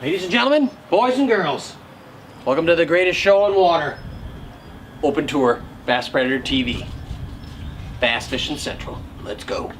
Ladies and gentlemen, boys and girls, welcome to the greatest show on water. Open Tour, Bass Predator TV. Bass Fishing Central. Let's go.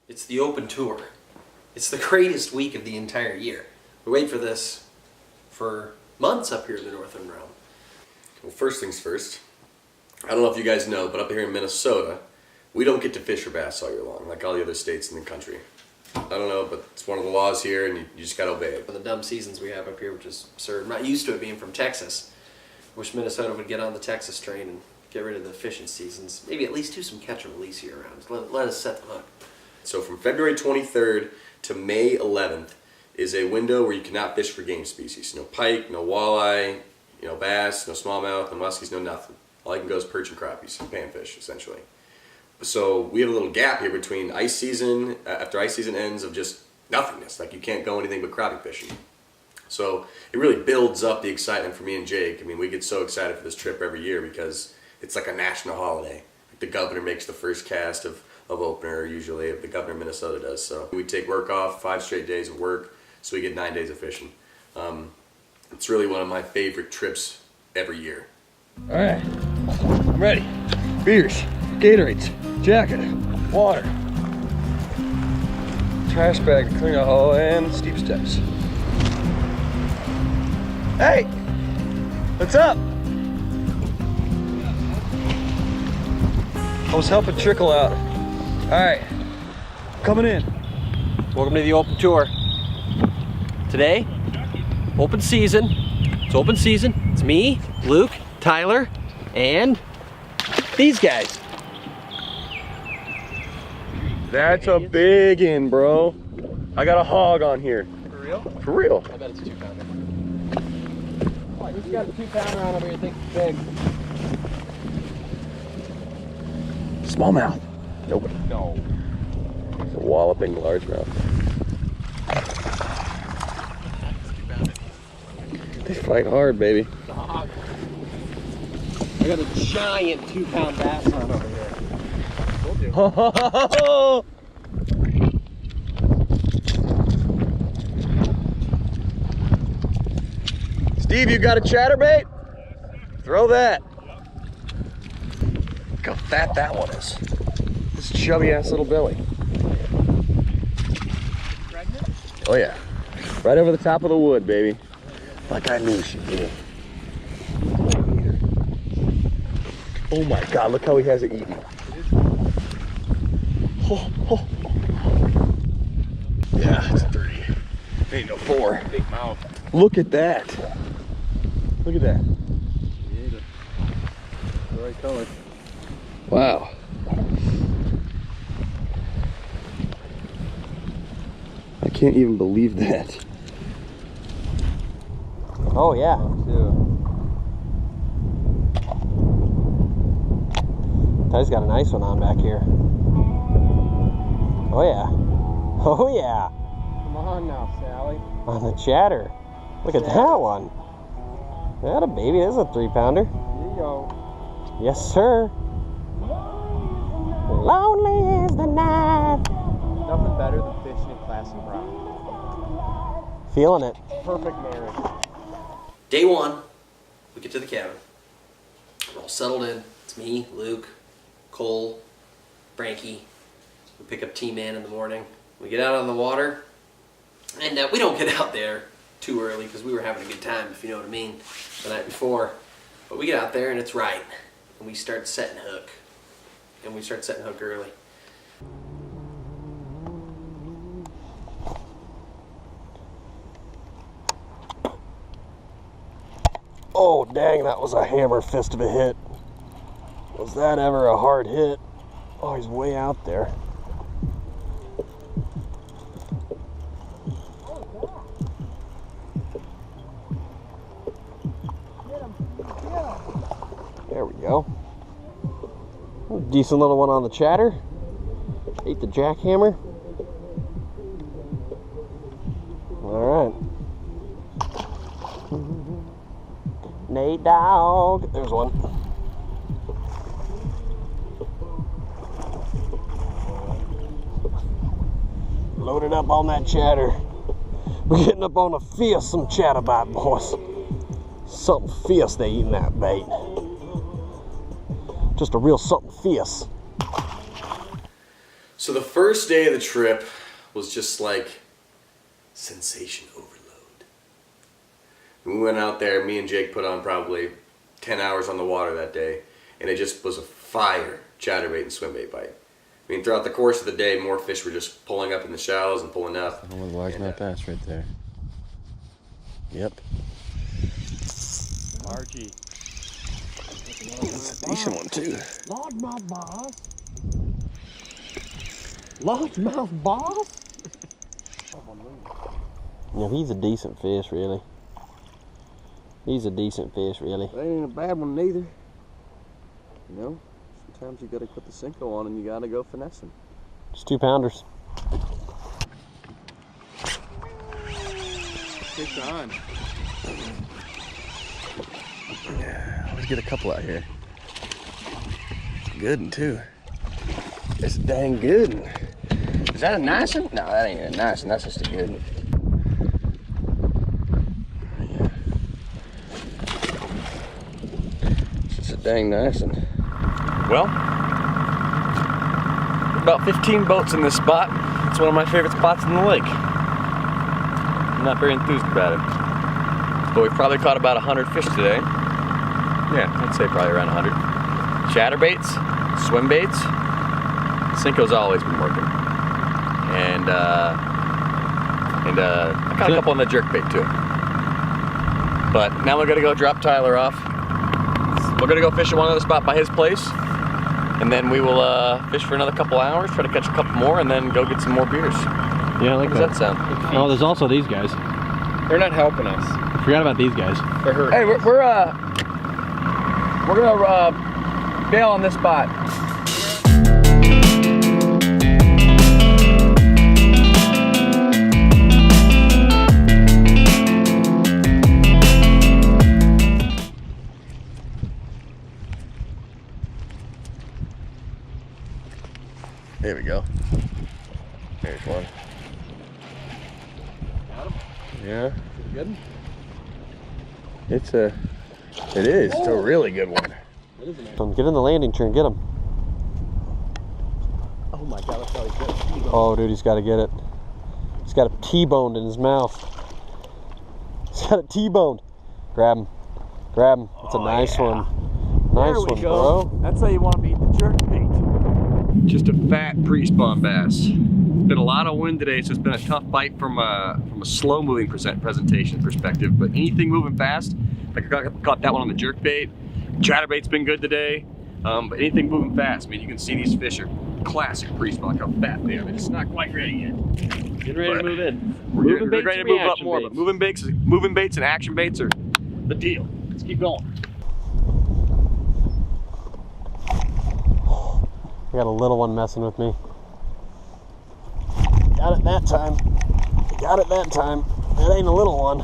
It's the Open Tour. It's the greatest week of the entire year. We wait for this for months up here in the Northern Realm. Well, first things first, I don't know if you guys know, but up here in Minnesota, we don't get to fish for bass all year long, like all the other states in the country. I don't know, but it's one of the laws here, and you just gotta obey it. For the dumb seasons we have up here, which is absurd. I'm not used to it being from Texas. Wish Minnesota would get on the Texas train and get rid of the fishing seasons. Maybe at least do some catch and release year round. Let us set the hook. So from February 23rd to May 11th is a window where you cannot fish for game species. No pike, no walleye, bass, no smallmouth, no muskies, no nothing. All you can go is perch and crappies, panfish, essentially. So we have a little gap here between ice season, after ice season ends, of just nothingness. Like you can't go anything but crappie fishing. So it really builds up the excitement for me and Jake. I mean, we get so excited for this trip every year because it's like a national holiday. Like the governor makes the first cast of opener, usually the governor of Minnesota does. So we take work off, 5 straight days of work, so we get 9 days of fishing. It's really one of my favorite trips every year. All right, I'm ready. Beers, Gatorades, jacket, water, trash bag to clean out all, and steep steps. Hey, what's up? I was helping Trickle out. All right, coming in. Welcome to the Open Tour. Today, open season. It's open season. It's me, Luke, Tyler, and these guys. That's a big one, bro. I got a hog on here. For real? For real. I bet it's a 2-pounder. Oh, who's got a 2-pounder on over here? Think it's big. Smallmouth. Nope. No. It's a walloping largemouth. They fight hard, baby. I got a giant 2-pound bass on over here. Oh! Steve, you got a chatterbait? Throw that. Look how fat that one is. This chubby ass little belly. Oh yeah. Right over the top of the wood, baby. Like I knew she did. Oh my God, look how he has it eaten. Oh, oh. Yeah, it's 3. Ain't no 4. Big mouth. Look at that. Look at that. The right color. Wow. I can't even believe that. Oh yeah. Ty's got a nice one on back here. Oh yeah. Oh yeah. Come on now, Sally. On the chatter. Look at that one. That a baby. This is a 3-pounder. Here you go. Yes, sir. Lonely is the night. Nothing better than fishing in classy brown. Feeling it. Perfect marriage. Day 1, we get to the cabin. We're all settled in. It's me, Luke, Cole, Frankie. We pick up T-Man in the morning. We get out on the water, and we don't get out there too early because we were having a good time, if you know what I mean, the night before. But we get out there and it's right, and we start setting hook. And we start setting hook early. Oh, dang, that was a hammer fist of a hit. Was that ever a hard hit? Oh, he's way out there. There we go. Decent little one on the chatter. Ate the jackhammer. All right. Nate dog. There's one. Loaded up on that chatter. We're getting up on a fearsome chatterbait, boys. Something fierce they eating that bait. Just a real something fierce. So the first day of the trip was just like sensation overload. We went out there, me and Jake put on probably 10 hours on the water that day, and it just was a fire chatterbait and swimbait bite. I mean, throughout the course of the day, more fish were just pulling up in the shallows and pulling up. Oh, largemouth bass right there. Yep. Largie. That's a decent one too. Largemouth bass. Largemouth bass. Yeah, he's a decent fish, really. He's a decent fish, really. That ain't a bad one neither. You know, sometimes you gotta put the Cinco on and you gotta go finessing. Just 2 pounders. Fish on. Yeah, let's get a couple out here. Good one too. It's a dang good one. Is that a nice one? No, that ain't a nice one. That's just a good one. It's just a dang nice one. Well, about 15 boats in this spot. It's one of my favorite spots in the lake. I'm not very enthused about it. But we've probably caught about 100 fish today. Yeah, I'd say probably around 100. Chatterbaits, swim baits. Cinco's always been working. And I got a couple on the jerkbait too. But now we're gonna go drop Tyler off. We're gonna go fish at one other spot by his place. And then we will fish for another couple hours, try to catch a couple more, and then go get some more beers. Yeah, I like How does that sound? Oh, there's also these guys. They're not helping us. I forgot about these guys. They're hurt. Hey, we're gonna bail on this spot. There we go. There's one. Got him? Yeah. Is it good? It is. It's a really good one. It is a nice. Get in the landing turn, get him. Oh my god, that's probably good. Oh, dude, he's got to get it. He's got a T-boned in his mouth. He's got a T-boned. Grab him. Grab him. It's a nice one. Nice one, bro. That's how you want to beat the jerk bait. Just a fat pre-spawn bass. Been a lot of wind today, so it's been a tough bite from a slow-moving presentation perspective. But anything moving fast, like I caught that one on the jerk bait. Chatterbait's been good today. But anything moving fast, I mean, you can see these fish are classic pre-spawn. Look how fat they are. They're just not quite ready yet. Get ready to move in. We're ready to move up more, but moving baits and action baits are the deal. Let's keep going. I got a little one messing with me. Got it that time. Got it that time. That ain't a little one.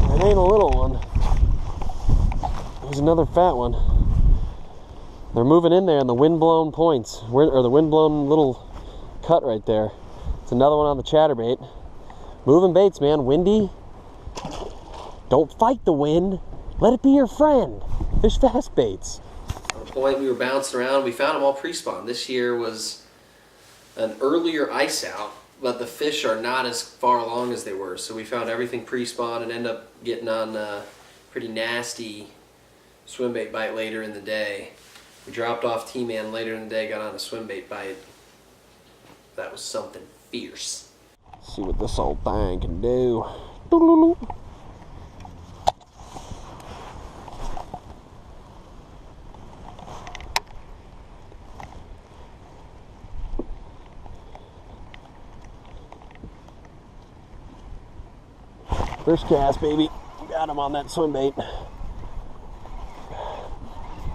That ain't a little one. There's another fat one. They're moving in there in the wind-blown points, or the wind-blown little cut right there. It's another one on the chatterbait. Moving baits, man. Windy. Don't fight the wind. Let it be your friend. Fish fast baits. Point, we were bouncing around. We found them all pre-spawn. This year was an earlier ice out, but the fish are not as far along as they were. So we found everything pre-spawn and ended up getting on a pretty nasty swim bait bite later in the day. We dropped off T-Man later in the day, got on a swim bait bite. That was something fierce. Let's see what this old thing can do. First cast, baby. Got him on that swim bait.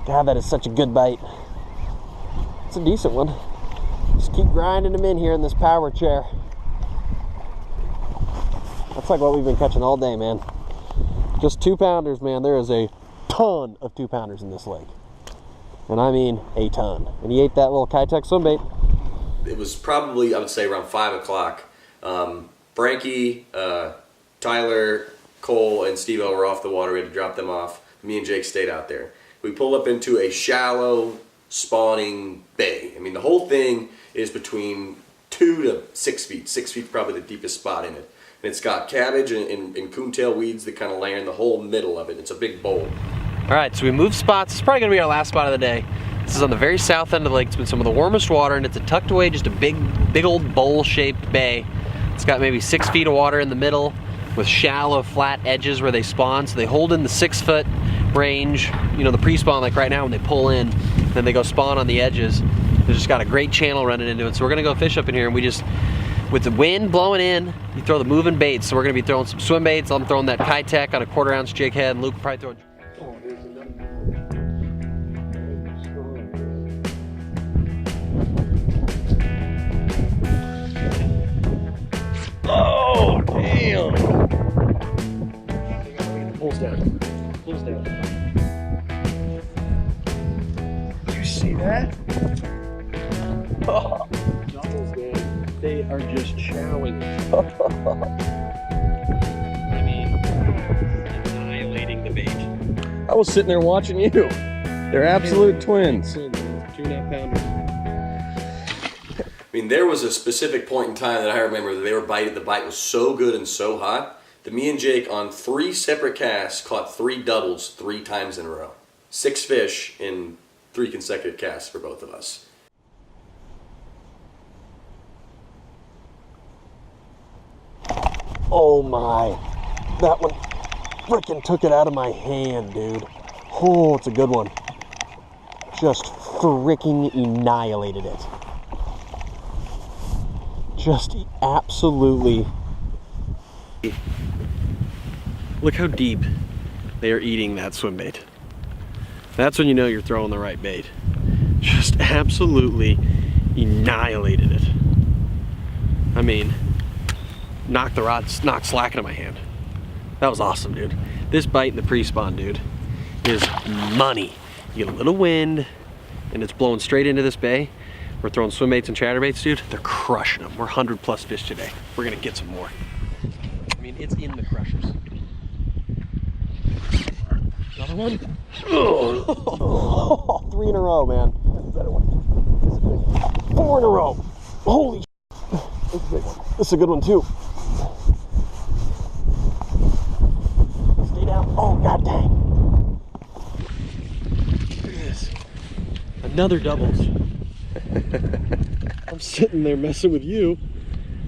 God, that is such a good bite. It's a decent one. Just keep grinding them in here in this power chair. That's like what we've been catching all day, man. Just 2-pounders, man. There is a ton of 2-pounders in this lake. And I mean a ton. And he ate that little Kitech swim bait. It was probably, I would say, around 5 o'clock. Frankie, Tyler, Cole, and Steve-O were off the water. We had to drop them off. Me and Jake stayed out there. We pulled up into a shallow spawning bay. I mean, the whole thing is between 2 to 6 feet. 6 feet probably the deepest spot in it. And it's got cabbage and coontail weeds that kind of layer in the whole middle of it. It's a big bowl. All right, so we moved spots. It's probably gonna be our last spot of the day. This is on the very south end of the lake. It's been some of the warmest water, and it's a tucked away, just a big old bowl-shaped bay. It's got maybe 6 feet of water in the middle with shallow, flat edges where they spawn. So they hold in the 6-foot range, you know, the pre-spawn, like right now when they pull in, then they go spawn on the edges. They've just got a great channel running into it. So we're gonna go fish up in here, and we just, with the wind blowing in, you throw the moving baits. So we're gonna be throwing some swim baits. I'm throwing that Kitech on a 1/4-ounce jig head, and Luke will probably throw. Oh, damn! Pulls down. Pulls down. You see that? Oh, doubles, man. They are just chowing. I mean, annihilating the bait. I was sitting there watching you. They're absolute twins. 2.5-pounder. I mean, there was a specific point in time that I remember that they were biting. The bite was so good and so hot that me and Jake on 3 separate casts caught 3 doubles 3 times in a row. 6 fish in 3 consecutive casts for both of us. Oh my, that one freaking took it out of my hand, dude. Oh, it's a good one. Just freaking annihilated it. Just absolutely. Look how deep they are eating that swim bait. That's when you know you're throwing the right bait. Just absolutely annihilated it. I mean, knocked slack into my hand. That was awesome, dude. This bite in the pre-spawn, dude, is money. You get a little wind, and it's blowing straight into this bay. We're throwing swim baits and chatterbaits, dude. They're crushing them. We're 100+ fish today. We're gonna get some more. I mean, it's in the crushers. Another one? Oh, 3 in a row, man. That's a better one. 4 in a row. Holy shit. This is a big one. This is a good one, too. Stay down. Oh, god dang. Look at this. Another doubles. I'm sitting there messing with you,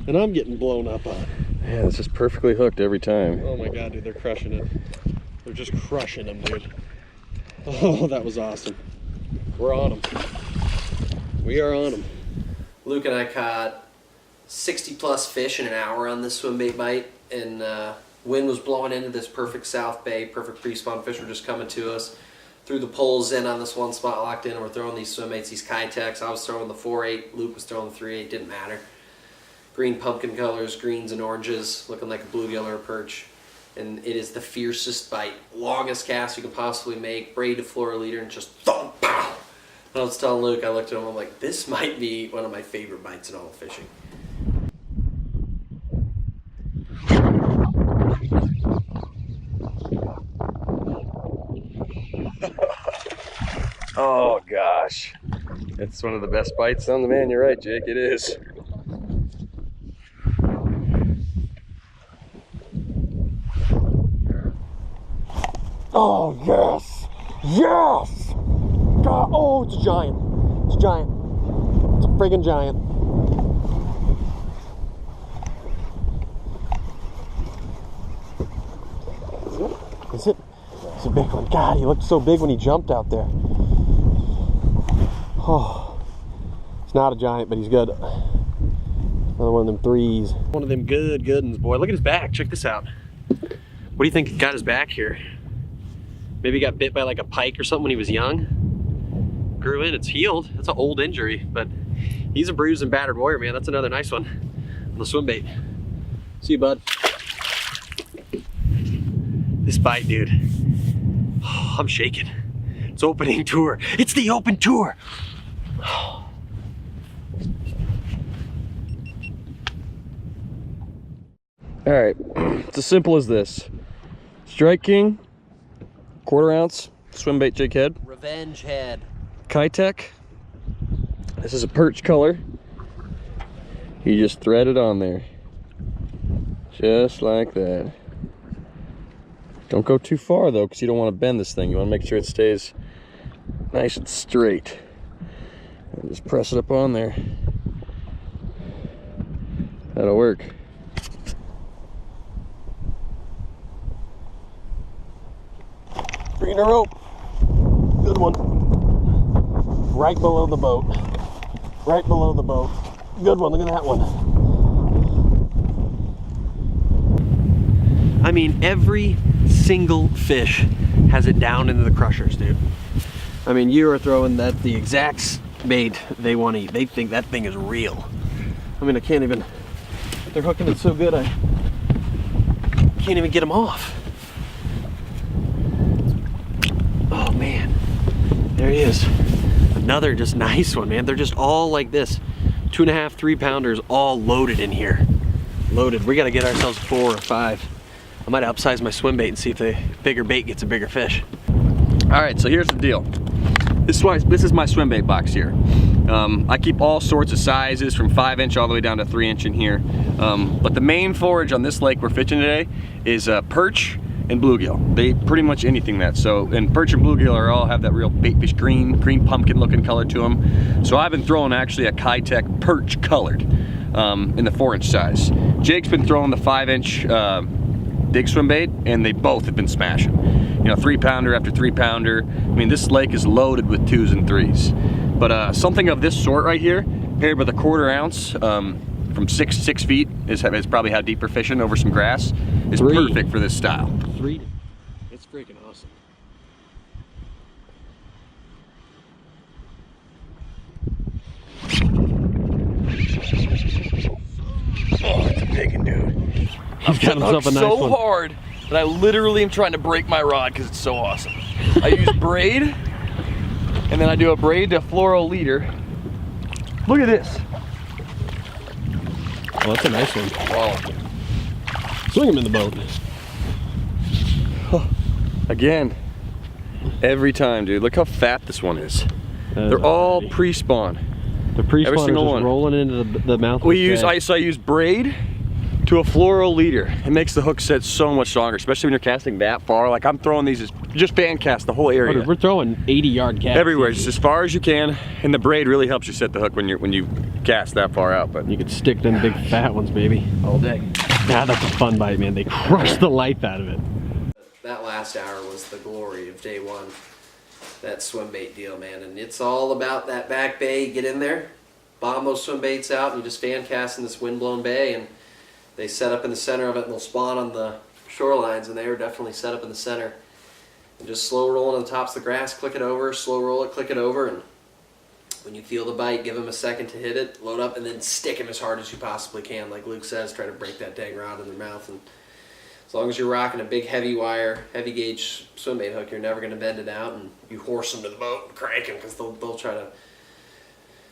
and I'm getting blown up on. Yeah, this is perfectly hooked every time. Oh my god, dude, they're crushing it. They're just crushing them, dude. Oh, that was awesome. We're on them. We are on them. Luke and I caught 60+ fish in an hour on this swim bait bite, and wind was blowing into this perfect south bay. Perfect pre-spawn fish were just coming to us. Threw the poles in on this one spot, locked in, and we're throwing these swim baits, these Kitechs. I was throwing the 4.8, Luke was throwing the 3.8, didn't matter. Green pumpkin colors, greens and oranges, looking like a bluegill or a perch. And it is the fiercest bite, longest cast you can possibly make, braid to fluoroliter, and just thump, pow. And I was telling Luke, I looked at him, I'm like, this might be one of my favorite bites in all of fishing. Oh gosh, it's one of the best bites on the man. You're right, Jake, it is. Oh, yes! Yes! God, oh, it's a giant. It's a giant. It's a friggin' giant. Is it? It's a big one. God, he looked so big when he jumped out there. Oh, it's not a giant, but he's good. Another one of them 3s. One of them good uns, boy. Look at his back. Check this out. What do you think got his back here? Maybe he got bit by like a pike or something when he was young. Grew in, it's healed. That's an old injury, but he's a bruised and battered warrior, man. That's another nice one on the swim bait. See you, bud. This bite, dude. Oh, I'm shaking. It's opening tour. It's the open tour. All right, it's as simple as this. Strike King, 1/4 ounce, swim bait jig head. Revenge head. Kitech. This is a perch color. You just thread it on there. Just like that. Don't go too far though, because you don't want to bend this thing. You want to make sure it stays nice and straight. And just press it up on there. That'll work. Bring a rope. Good one. Right below the boat. Right below the boat. Good one, look at that one. I mean, every single fish has it down into the crushers, dude. I mean, you are throwing that the exact bait they want to eat. They think that thing is real. I mean, I can't even, they're hooking it so good, I can't even get them off. Oh man, there he is. Another just nice one, man. They're just all like this. 2.5, 3 pounders all loaded in here. Loaded. We gotta get ourselves 4 or 5. I might upsize my swim bait and see if the bigger bait gets a bigger fish. All right, so here's the deal. This is my swim bait box here. I keep all sorts of sizes from 5-inch all the way down to 3-inch in here. But the main forage on this lake we're fishing today is perch and bluegill. They eat pretty much anything that. So, and perch and bluegill all have that real baitfish green pumpkin looking color to them. So I've been throwing actually a Kitech perch colored in the 4-inch size. Jake's been throwing the 5-inch dig swim bait, and they both have been smashing. You know, 3 pounder after 3 pounder. I mean, this lake is loaded with 2s and 3s. But something of this sort right here, paired with a 1/4 ounce from 6 feet, is probably how deep we're fishing over some grass, is perfect for this style. 3. It's freaking awesome. Oh, that's a big one, dude. He's got himself a nice so one. hard that I literally am trying to break my rod because it's so awesome. I use braid, and then I do a braid to fluoro leader. Look at this. Oh, that's a nice one. Wow. Swing him in the boat. Again, every time, dude. Look how fat this one is. They're all pre-spawn. The pre-spawn is just one. rolling into the mouth. I use braid to a fluoro leader. It makes the hook set so much stronger, especially when you're casting that far. Like I'm throwing these, just fan cast the whole area. We're throwing 80-yard casts. Everywhere, just as far as you can. And the braid really helps you set the hook when you cast that far out. But You could stick them big fat ones, baby. all day. Yeah, that's a fun bite, man. They crush the life out of it. That last hour was the glory of day one. That swim bait deal, man. And it's all about that back bay. Get in there, bomb those swim baits out, and you just fan cast in this windblown bay, and they set up in the center of it, and they'll spawn on the shorelines, and they were definitely set up in the center. And just slow roll on the tops of the grass, click it over, slow roll it, click it over, and when you feel the bite, give them a second to hit it, load up, and then stick them as hard as you possibly can. Like Luke says, try to break that dang rod in their mouth. And as long as you're rocking a big heavy wire, heavy gauge swim bait hook, you're never going to bend it out, and you horse them to the boat and crank them because they'll try to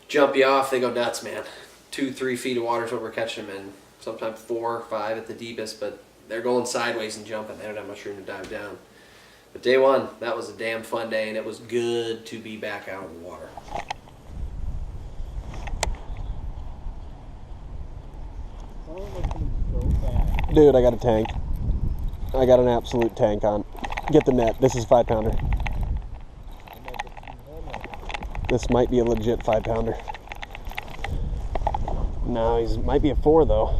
jump you off. They go nuts, man. 2-3 feet of water is what we're catching them in. Sometimes 4 or 5 at the deepest, but they're going sideways and jumping. They don't have much room to dive down. But day one, that was a damn fun day, and it was good to be back out in the water. Dude, I got a tank. I got an absolute tank on. Get the net. This is a 5-pounder. This might be a legit 5-pounder. No, he might be a 4 though.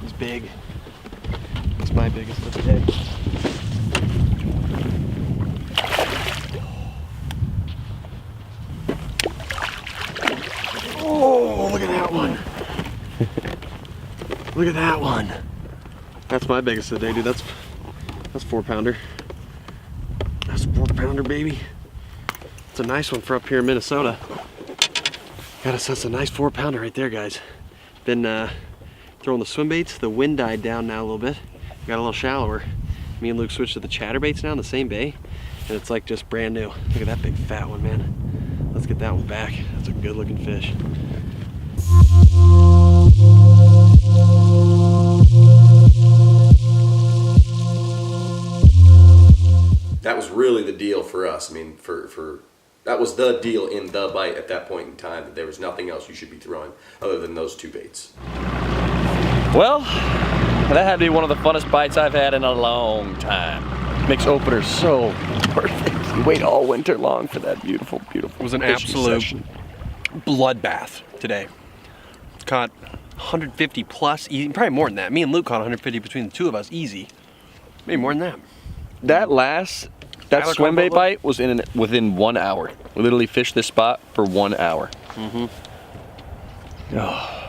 He's big. It's my biggest of the day. Oh, look at that one. Look at that one. That's my biggest of the day, dude. That's 4-pounder. That's a 4-pounder, baby. It's a nice one for up here in Minnesota. That's a nice 4-pounder right there, guys. Been throwing the swim baits. The wind died down now a little bit. Got a little shallower. Me and Luke switched to the chatterbaits now in the same bay, and it's like just brand new. Look at that big fat one, man. Let's get that one back. That's a good looking fish. That was really the deal for us. I mean, that was the deal in the bite at that point in time, that there was nothing else you should be throwing other than those 2 baits. Well, that had to be one of the funnest bites I've had in a long time. Makes openers so perfect. You wait all winter long for that beautiful, beautiful. It was an fishing absolute session. bloodbath today. Caught 150 plus, probably more than that. Me and Luke caught 150 between the two of us, easy. Maybe more than that. That Tyler swim bait caught bite was within 1 hour. We literally fished this spot for 1 hour. Mm-hmm. Oh.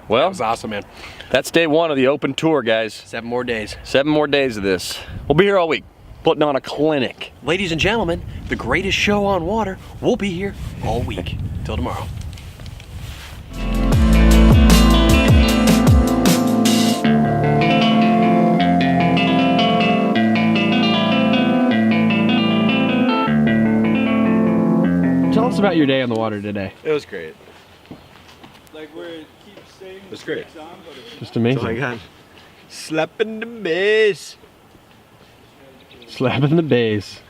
Well, That was awesome, man. that's day 1 of the open tour, guys. 7 more days. 7 more days of this. We'll be here all week, putting on a clinic. Ladies and gentlemen, the greatest show on water. We'll be here all week. Till tomorrow. Tell us about your day on the water today. It was great. Like where it keeps saying It's great. it's on, but it's Just amazing. God. Slapping the bass. Slapping the bass.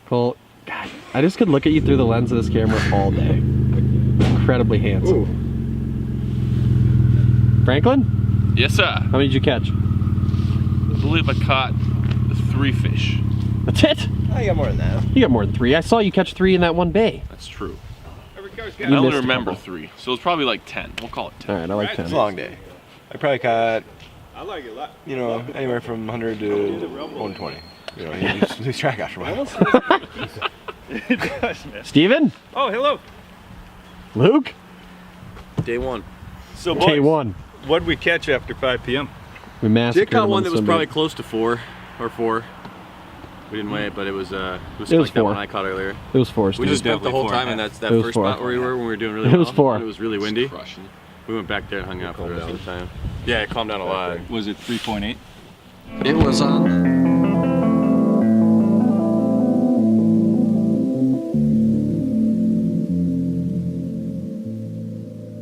Cole, God, I just could look at you through the lens of this camera all day. Incredibly handsome. Franklin, Yes, sir. how many did you catch? I believe I caught 3 fish. That's it? I got more than that. You got more than 3. I saw you catch 3 in that one bay. That's true. every car's You I only missed a remember couple. 3, so it's probably like 10. We'll call it 10. All right, I like 10. It's a Long day. I probably caught, I like it a lot. you know, anywhere from 100 to 120. You know, you lose track after a while. It does, man. Steven? Oh, hello. Luke? Day 1. So Day boys, 1. what'd we catch after 5 p.m.? We massacred Jake caught him one on that the was swim probably bait. close to 4 or 4. We didn't weigh it, but it was It was like that 4. one I caught earlier. It was 4. We Steve. just spent the definitely whole 4 time and in a half. that It was first 4. spot where we were when we were doing really It well. was 4. And it was really windy. We went back there and hung out for the rest of the time. Yeah, it calmed down a lot. Was it 3.8? It was on